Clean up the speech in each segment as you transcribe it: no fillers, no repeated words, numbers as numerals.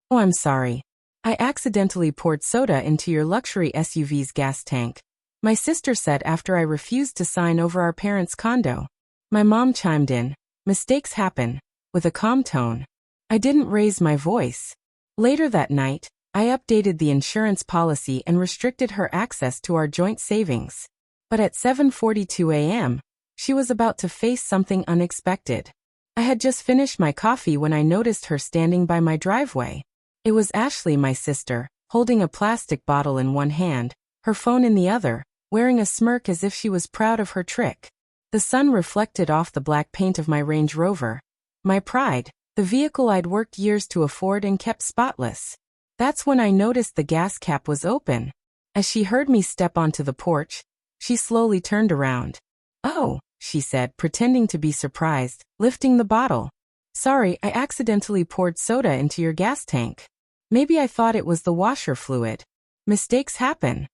Oh, I'm sorry. I accidentally poured soda into your luxury SUV's gas tank, my sister said after I refused to sign over our parents' condo. My mom chimed in, mistakes happen, with a calm tone. I didn't raise my voice. Later that night, I updated the insurance policy and restricted her access to our joint savings. But at 7:42 a.m., she was about to face something unexpected. I had just finished my coffee when I noticed her standing by my driveway. It was Ashley, my sister, holding a plastic bottle in one hand, her phone in the other, wearing a smirk as if she was proud of her trick. The sun reflected off the black paint of my Range Rover. My pride, the vehicle I'd worked years to afford and kept spotless. That's when I noticed the gas cap was open. As she heard me step onto the porch, she slowly turned around. "Oh," she said, pretending to be surprised, lifting the bottle. "Sorry, I accidentally poured soda into your gas tank. Maybe I thought it was the washer fluid. Mistakes happen."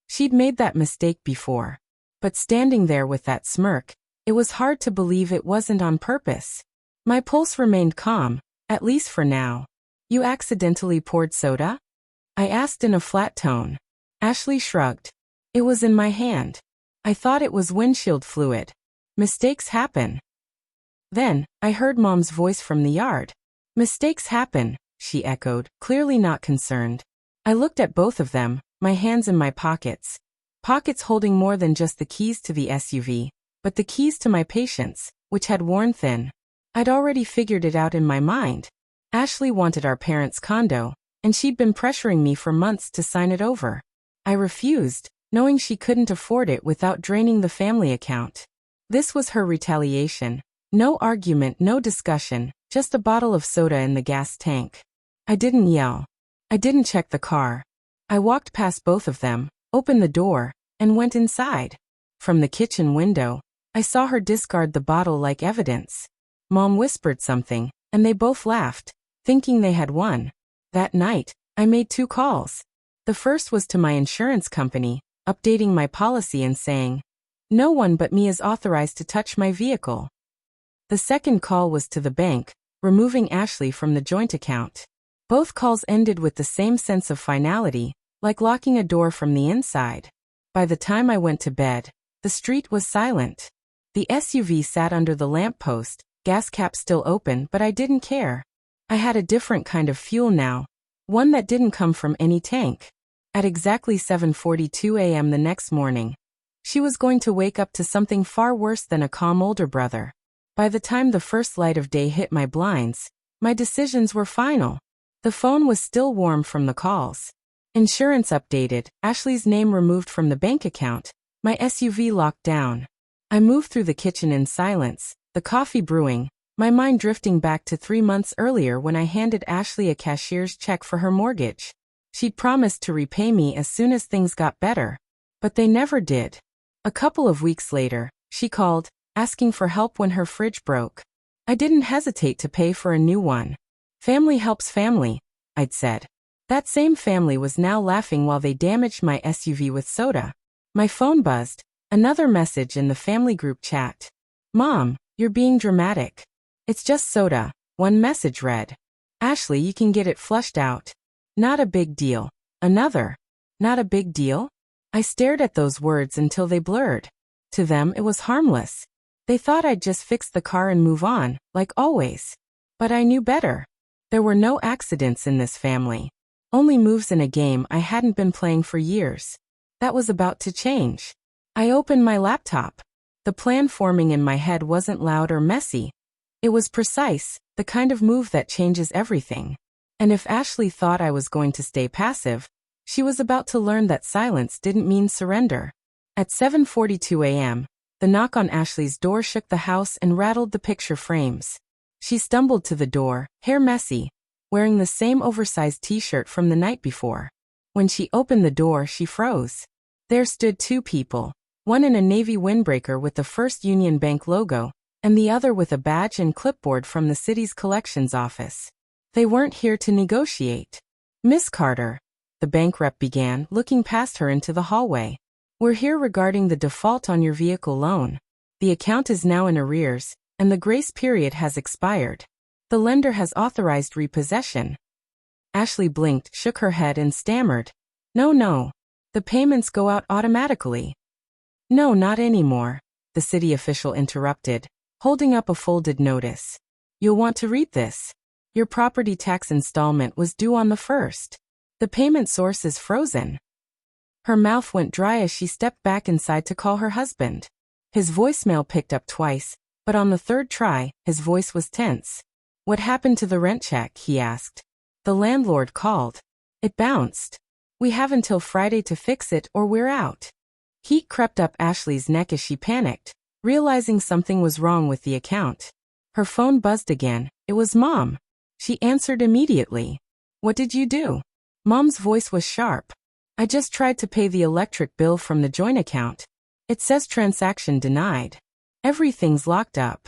She'd made that mistake before. But standing there with that smirk, it was hard to believe it wasn't on purpose. My pulse remained calm, at least for now. "You accidentally poured soda?" I asked in a flat tone. Ashley shrugged. "It was in my hand. I thought it was windshield fluid. Mistakes happen." Then, I heard Mom's voice from the yard. "Mistakes happen," she echoed, clearly not concerned. I looked at both of them, my hands in my pockets. Pockets holding more than just the keys to the SUV, but the keys to my patience, which had worn thin. I'd already figured it out in my mind. Ashley wanted our parents' condo, and she'd been pressuring me for months to sign it over. I refused, knowing she couldn't afford it without draining the family account. This was her retaliation. No argument, no discussion, just a bottle of soda in the gas tank. I didn't yell. I didn't check the car. I walked past both of them, opened the door, and went inside. From the kitchen window, I saw her discard the bottle like evidence. Mom whispered something, and they both laughed, thinking they had won. That night, I made 2 calls. The first was to my insurance company, updating my policy and saying, "No one but me is authorized to touch my vehicle." The second call was to the bank, removing Ashley from the joint account. Both calls ended with the same sense of finality, like locking a door from the inside. By the time I went to bed, the street was silent. The SUV sat under the lamppost, gas cap still open, but I didn't care. I had a different kind of fuel now, one that didn't come from any tank. At exactly 7:42 a.m. the next morning, she was going to wake up to something far worse than a calm older brother. By the time the first light of day hit my blinds, my decisions were final. The phone was still warm from the calls. Insurance updated, Ashley's name removed from the bank account, my SUV locked down. I moved through the kitchen in silence, the coffee brewing, my mind drifting back to 3 months earlier when I handed Ashley a cashier's check for her mortgage. She'd promised to repay me as soon as things got better. But they never did. A couple of weeks later, she called, asking for help when her fridge broke. I didn't hesitate to pay for a new one. Family helps family, I'd said. That same family was now laughing while they damaged my SUV with soda. My phone buzzed, another message in the family group chat. "Mom, you're being dramatic. It's just soda," one message read. "Ashley, you can get it flushed out. Not a big deal." Another. "Not a big deal?" I stared at those words until they blurred. To them, it was harmless. They thought I'd just fix the car and move on, like always. But I knew better. There were no accidents in this family. Only moves in a game I hadn't been playing for years. That was about to change. I opened my laptop. The plan forming in my head wasn't loud or messy. It was precise, the kind of move that changes everything. And if Ashley thought I was going to stay passive, she was about to learn that silence didn't mean surrender. At 7:42 a.m., the knock on Ashley's door shook the house and rattled the picture frames. She stumbled to the door, hair messy, wearing the same oversized t-shirt from the night before. When she opened the door, she froze. There stood 2 people, one in a navy windbreaker with the First Union Bank logo, and the other with a badge and clipboard from the city's collections office. They weren't here to negotiate. "Miss Carter," the bank rep began, looking past her into the hallway. "We're here regarding the default on your vehicle loan. The account is now in arrears, and the grace period has expired. The lender has authorized repossession." Ashley blinked, shook her head and stammered. No. The payments go out automatically. No, not anymore, the city official interrupted, holding up a folded notice. You'll want to read this. Your property tax installment was due on the 1st. The payment source is frozen. Her mouth went dry as she stepped back inside to call her husband. His voicemail picked up twice, but on the 3rd try, his voice was tense. What happened to the rent check, he asked. The landlord called. It bounced. We have until Friday to fix it or we're out. Heat crept up Ashley's neck as she panicked, realizing something was wrong with the account. Her phone buzzed again. It was Mom. She answered immediately. What did you do? Mom's voice was sharp. I just tried to pay the electric bill from the joint account. It says transaction denied. Everything's locked up.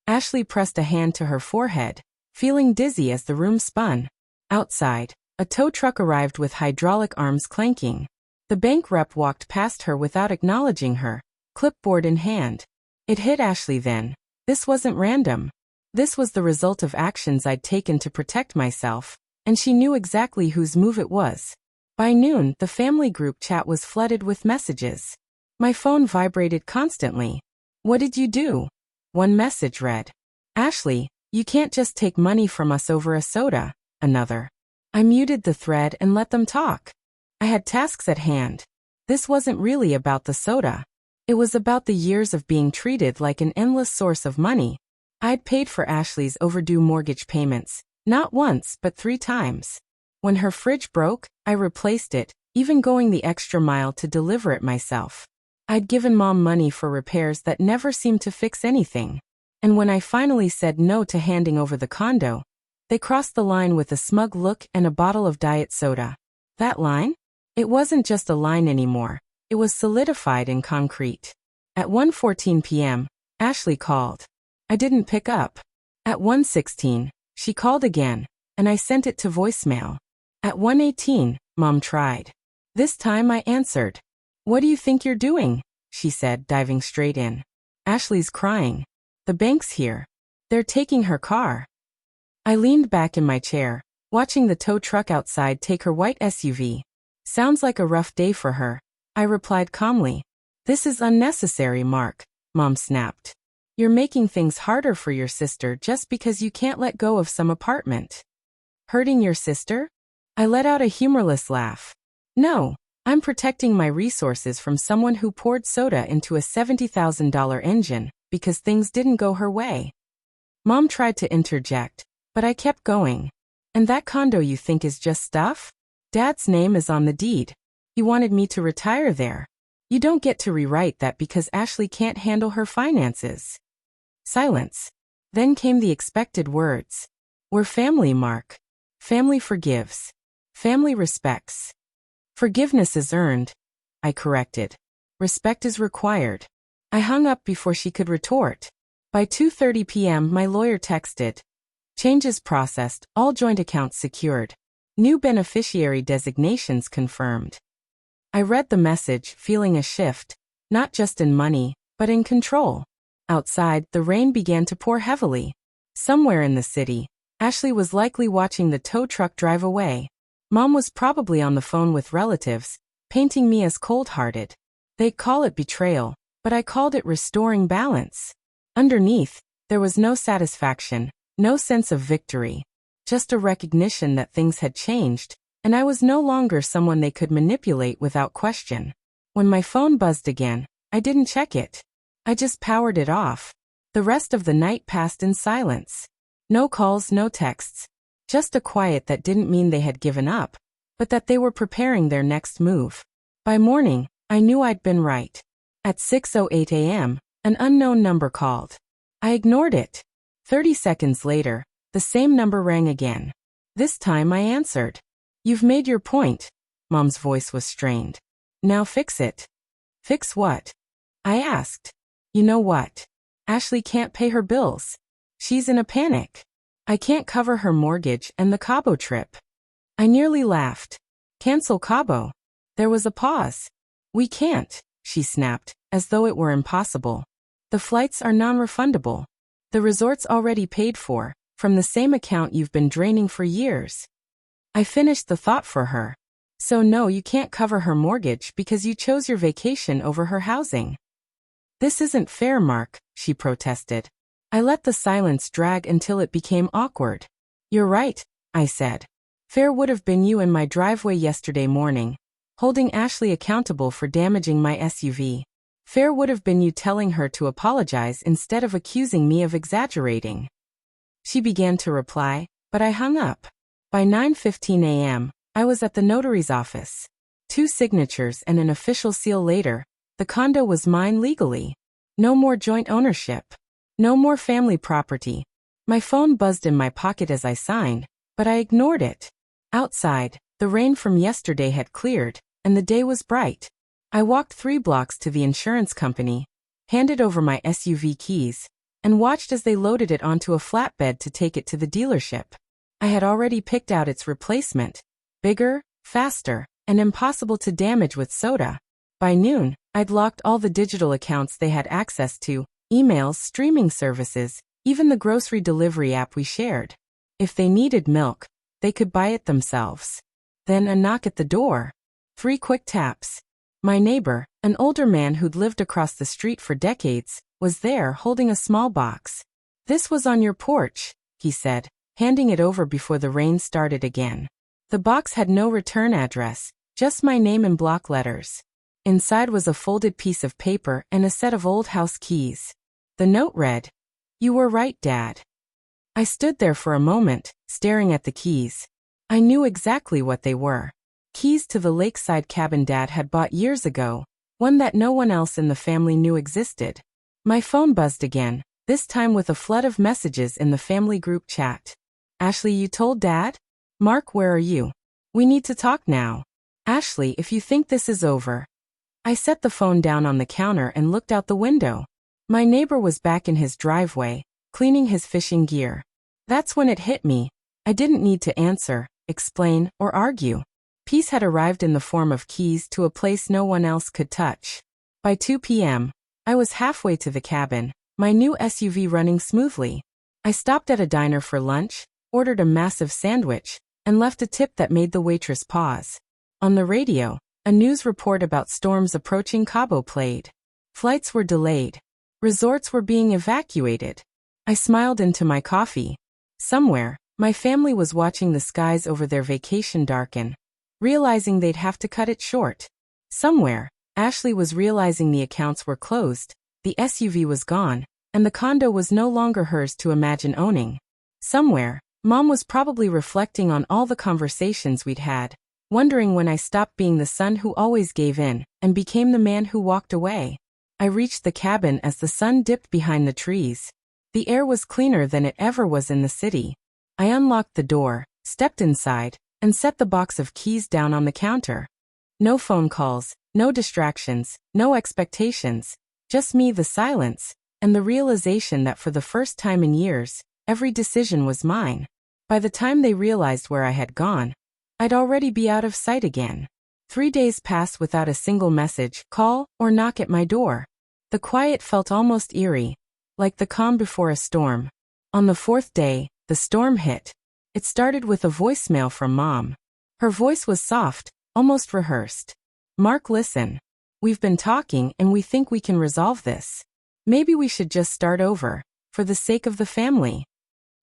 Ashley pressed a hand to her forehead, feeling dizzy as the room spun. Outside, a tow truck arrived with hydraulic arms clanking. The bank rep walked past her without acknowledging her, clipboard in hand. It hit Ashley then. This wasn't random. This was the result of actions I'd taken to protect myself, and she knew exactly whose move it was. By noon, the family group chat was flooded with messages. My phone vibrated constantly. What did you do? One message read. Ashley, you can't just take money from us over a soda. Another. I muted the thread and let them talk. I had tasks at hand. This wasn't really about the soda. It was about the years of being treated like an endless source of money. I'd paid for Ashley's overdue mortgage payments, not once but 3 times. When her fridge broke, I replaced it, even going the extra mile to deliver it myself. I'd given Mom money for repairs that never seemed to fix anything. And when I finally said no to handing over the condo, they crossed the line with a smug look and a bottle of diet soda. That line? It wasn't just a line anymore. It was solidified in concrete. At 1:14 p.m., Ashley called. I didn't pick up. At 1:16, she called again, and I sent it to voicemail. At 1:18, Mom tried. This time I answered. What do you think you're doing? She said, diving straight in. Ashley's crying. The bank's here. They're taking her car. I leaned back in my chair, watching the tow truck outside take her white SUV. Sounds like a rough day for her, I replied calmly. This is unnecessary, Mark, Mom snapped. You're making things harder for your sister just because you can't let go of some apartment. Hurting your sister? I let out a humorless laugh. No, I'm protecting my resources from someone who poured soda into a $70,000 engine because things didn't go her way. Mom tried to interject, but I kept going. And that condo you think is just stuff? Dad's name is on the deed. He wanted me to retire there. You don't get to rewrite that because Ashley can't handle her finances. Silence. Then came the expected words. We're family, Mark. Family forgives. Family respects. Forgiveness is earned, I corrected. Respect is required. I hung up before she could retort. By 2:30 p.m. my lawyer texted. Changes processed, all joint accounts secured. New beneficiary designations confirmed. I read the message, feeling a shift, not just in money, but in control. Outside, the rain began to pour heavily. Somewhere in the city, Ashley was likely watching the tow truck drive away. Mom was probably on the phone with relatives, painting me as cold-hearted. They'd call it betrayal, but I called it restoring balance. Underneath, there was no satisfaction, no sense of victory, just a recognition that things had changed, and I was no longer someone they could manipulate without question. When my phone buzzed again, I didn't check it. I just powered it off. The rest of the night passed in silence. No calls, no texts. Just a quiet that didn't mean they had given up, but that they were preparing their next move. By morning, I knew I'd been right. At 6:08 a.m., an unknown number called. I ignored it. 30 seconds later, the same number rang again. This time I answered. You've made your point. Mom's voice was strained. Now fix it. Fix what? I asked. You know what? Ashley can't pay her bills. She's in a panic. I can't cover her mortgage and the Cabo trip. I nearly laughed. Cancel Cabo. There was a pause. We can't, she snapped, as though it were impossible. The flights are non-refundable. The resort's already paid for, from the same account you've been draining for years. I finished the thought for her. So no, you can't cover her mortgage because you chose your vacation over her housing. This isn't fair, Mark, she protested. I let the silence drag until it became awkward. You're right, I said. Fair would have been you in my driveway yesterday morning, holding Ashley accountable for damaging my SUV. Fair would have been you telling her to apologize instead of accusing me of exaggerating. She began to reply, but I hung up. By 9:15 a.m., I was at the notary's office. 2 signatures and an official seal later, the condo was mine legally. No more joint ownership. No more family property. My phone buzzed in my pocket as I signed, but I ignored it. Outside, the rain from yesterday had cleared, and the day was bright. I walked 3 blocks to the insurance company, handed over my SUV keys, and watched as they loaded it onto a flatbed to take it to the dealership. I had already picked out its replacement. Bigger, faster, and impossible to damage with soda. By noon, I'd locked all the digital accounts they had access to, emails, streaming services, even the grocery delivery app we shared. If they needed milk, they could buy it themselves. Then a knock at the door. 3 quick taps. My neighbor, an older man who'd lived across the street for decades, was there holding a small box. This was on your porch, he said, handing it over before the rain started again. The box had no return address, just my name in block letters. Inside was a folded piece of paper and a set of old house keys. The note read, "You were right, Dad." I stood there for a moment, staring at the keys. I knew exactly what they were. Keys to the lakeside cabin Dad had bought years ago, one that no one else in the family knew existed. My phone buzzed again, this time with a flood of messages in the family group chat. Ashley, you told Dad? Mark, where are you? We need to talk now. Ashley, if you think this is over. I set the phone down on the counter and looked out the window. My neighbor was back in his driveway, cleaning his fishing gear. That's when it hit me. I didn't need to answer, explain, or argue. Peace had arrived in the form of keys to a place no one else could touch. By 2 p.m., I was halfway to the cabin, my new SUV running smoothly. I stopped at a diner for lunch, ordered a massive sandwich, and left a tip that made the waitress pause. On the radio, a news report about storms approaching Cabo played. Flights were delayed. Resorts were being evacuated. I smiled into my coffee. Somewhere, my family was watching the skies over their vacation darken, realizing they'd have to cut it short. Somewhere, Ashley was realizing the accounts were closed, the SUV was gone, and the condo was no longer hers to imagine owning. Somewhere, Mom was probably reflecting on all the conversations we'd had, wondering when I stopped being the son who always gave in and became the man who walked away. I reached the cabin as the sun dipped behind the trees. The air was cleaner than it ever was in the city. I unlocked the door, stepped inside, and set the box of keys down on the counter. No phone calls, no distractions, no expectations, just me, the silence, and the realization that for the first time in years, every decision was mine. By the time they realized where I had gone, I'd already be out of sight again. 3 days passed without a single message, call, or knock at my door. The quiet felt almost eerie, like the calm before a storm. On the 4th day, the storm hit. It started with a voicemail from Mom. Her voice was soft, almost rehearsed. Mark, listen. We've been talking and we think we can resolve this. Maybe we should just start over, for the sake of the family.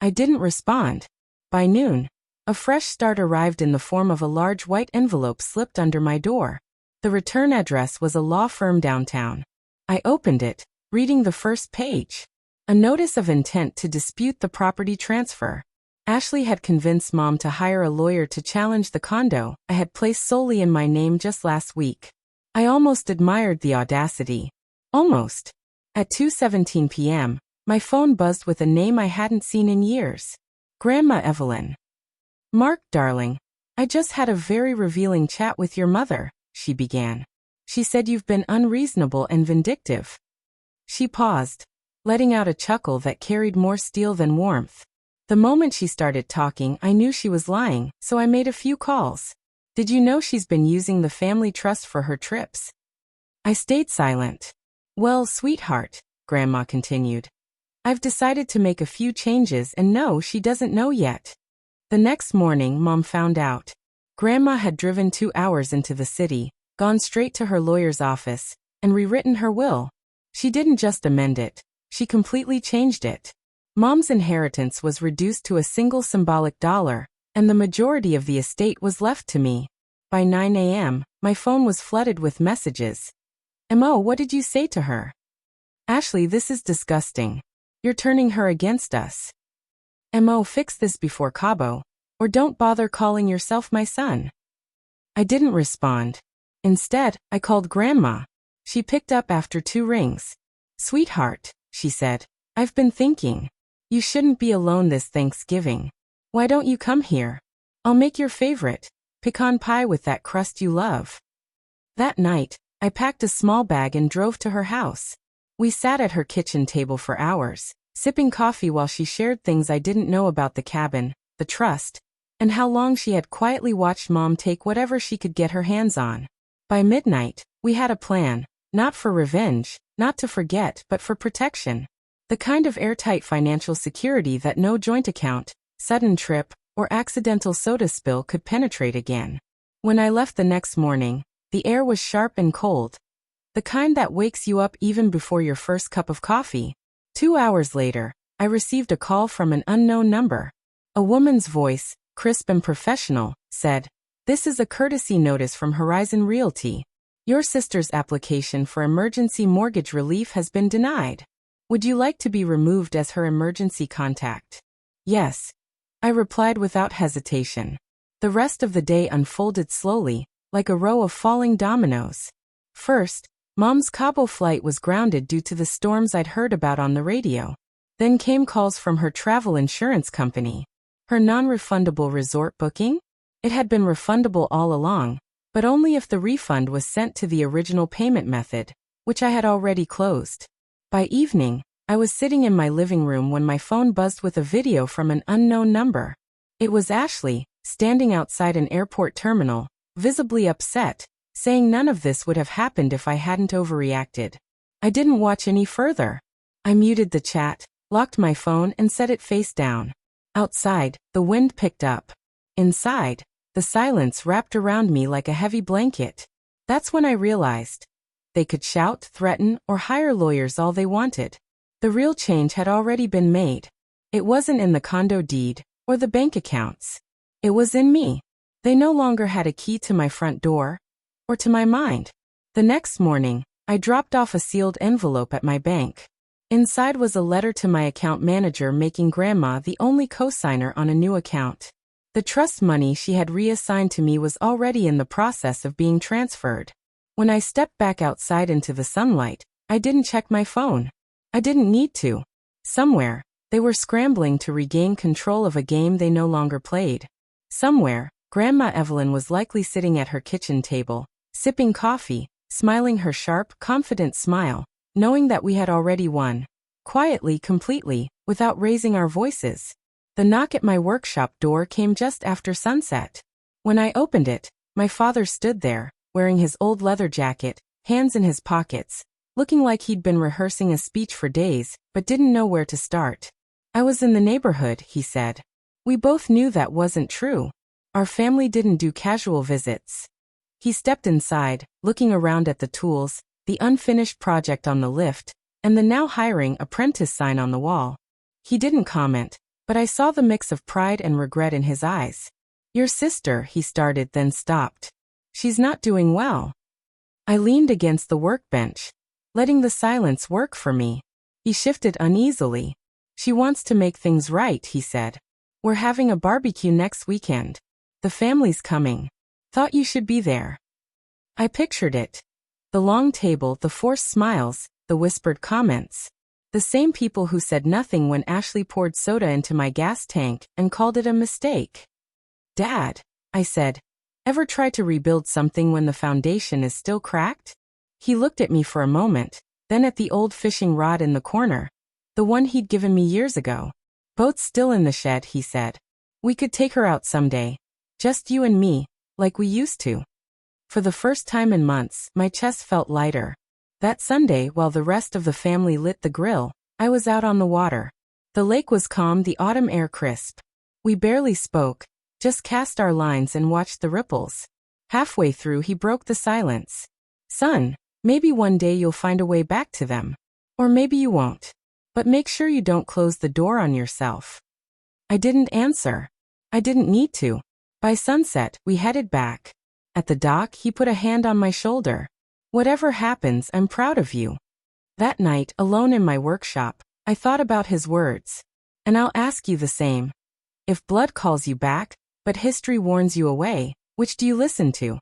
I didn't respond. By noon, a fresh start arrived in the form of a large white envelope slipped under my door. The return address was a law firm downtown. I opened it, reading the first page. A notice of intent to dispute the property transfer. Ashley had convinced Mom to hire a lawyer to challenge the condo I had placed solely in my name just last week. I almost admired the audacity. Almost. At 2:17 p.m., my phone buzzed with a name I hadn't seen in years. Grandma Evelyn. Mark, darling, I just had a very revealing chat with your mother, she began. She said you've been unreasonable and vindictive. She paused, letting out a chuckle that carried more steel than warmth. The moment she started talking, I knew she was lying, so I made a few calls. Did you know she's been using the family trust for her trips? I stayed silent. Well, sweetheart, Grandma continued. I've decided to make a few changes and no, she doesn't know yet. The next morning, Mom found out. Grandma had driven 2 hours into the city, gone straight to her lawyer's office, and rewritten her will. She didn't just amend it, she completely changed it. Mom's inheritance was reduced to a single symbolic dollar, and the majority of the estate was left to me. By 9 a.m., my phone was flooded with messages. Mo, what did you say to her? Ashley, this is disgusting. You're turning her against us. Mo, fix this before Cabo, or don't bother calling yourself my son. I didn't respond. Instead, I called Grandma. She picked up after 2 rings. Sweetheart, she said, I've been thinking. You shouldn't be alone this Thanksgiving. Why don't you come here? I'll make your favorite, pecan pie with that crust you love. That night, I packed a small bag and drove to her house. We sat at her kitchen table for hours, sipping coffee while she shared things I didn't know about the cabin, the trust, and how long she had quietly watched Mom take whatever she could get her hands on. By midnight, we had a plan, not for revenge, not to forget, but for protection. The kind of airtight financial security that no joint account, sudden trip, or accidental soda spill could penetrate again. When I left the next morning, the air was sharp and cold. The kind that wakes you up even before your first cup of coffee. 2 hours later, I received a call from an unknown number. A woman's voice, crisp and professional, said, "This is a courtesy notice from Horizon Realty. Your sister's application for emergency mortgage relief has been denied. Would you like to be removed as her emergency contact?" Yes, I replied without hesitation. The rest of the day unfolded slowly, like a row of falling dominoes. First, Mom's Cabo flight was grounded due to the storms I'd heard about on the radio. Then came calls from her travel insurance company. Her non-refundable resort booking? It had been refundable all along, but only if the refund was sent to the original payment method, which I had already closed. By evening, I was sitting in my living room when my phone buzzed with a video from an unknown number. It was Ashley, standing outside an airport terminal, visibly upset, saying none of this would have happened if I hadn't overreacted. I didn't watch any further. I muted the chat, locked my phone and set it face down. Outside, the wind picked up. Inside, the silence wrapped around me like a heavy blanket. That's when I realized. They could shout, threaten, or hire lawyers all they wanted. The real change had already been made. It wasn't in the condo deed, or the bank accounts. It was in me. They no longer had a key to my front door, or to my mind. The next morning, I dropped off a sealed envelope at my bank. Inside was a letter to my account manager making Grandma the only co-signer on a new account. The trust money she had reassigned to me was already in the process of being transferred. When I stepped back outside into the sunlight, I didn't check my phone. I didn't need to. Somewhere, they were scrambling to regain control of a game they no longer played. Somewhere, Grandma Evelyn was likely sitting at her kitchen table, sipping coffee, smiling her sharp, confident smile, knowing that we had already won. Quietly, completely, without raising our voices. The knock at my workshop door came just after sunset. When I opened it, my father stood there, wearing his old leather jacket, hands in his pockets, looking like he'd been rehearsing a speech for days, but didn't know where to start. "I was in the neighborhood," he said. We both knew that wasn't true. Our family didn't do casual visits. He stepped inside, looking around at the tools, the unfinished project on the lift, and the now hiring apprentice sign on the wall. He didn't comment, but I saw the mix of pride and regret in his eyes. "Your sister," he started, then stopped. "She's not doing well." I leaned against the workbench, letting the silence work for me. He shifted uneasily. "She wants to make things right," he said. "We're having a barbecue next weekend. The family's coming. Thought you should be there." I pictured it. The long table, the forced smiles, the whispered comments. The same people who said nothing when Ashley poured soda into my gas tank and called it a mistake. "Dad," I said, "ever try to rebuild something when the foundation is still cracked?" He looked at me for a moment, then at the old fishing rod in the corner, the one he'd given me years ago. "Boat's still in the shed," he said. "We could take her out someday. Just you and me, like we used to." For the first time in months, my chest felt lighter. That Sunday, while the rest of the family lit the grill, I was out on the water. The lake was calm, the autumn air crisp. We barely spoke, just cast our lines and watched the ripples. Halfway through, he broke the silence. Son, maybe one day you'll find a way back to them. Or maybe you won't. But make sure you don't close the door on yourself. I didn't answer. I didn't need to. By sunset, we headed back. At the dock, he put a hand on my shoulder. Whatever happens, I'm proud of you. That night, alone in my workshop, I thought about his words. And I'll ask you the same. If blood calls you back, but history warns you away, which do you listen to?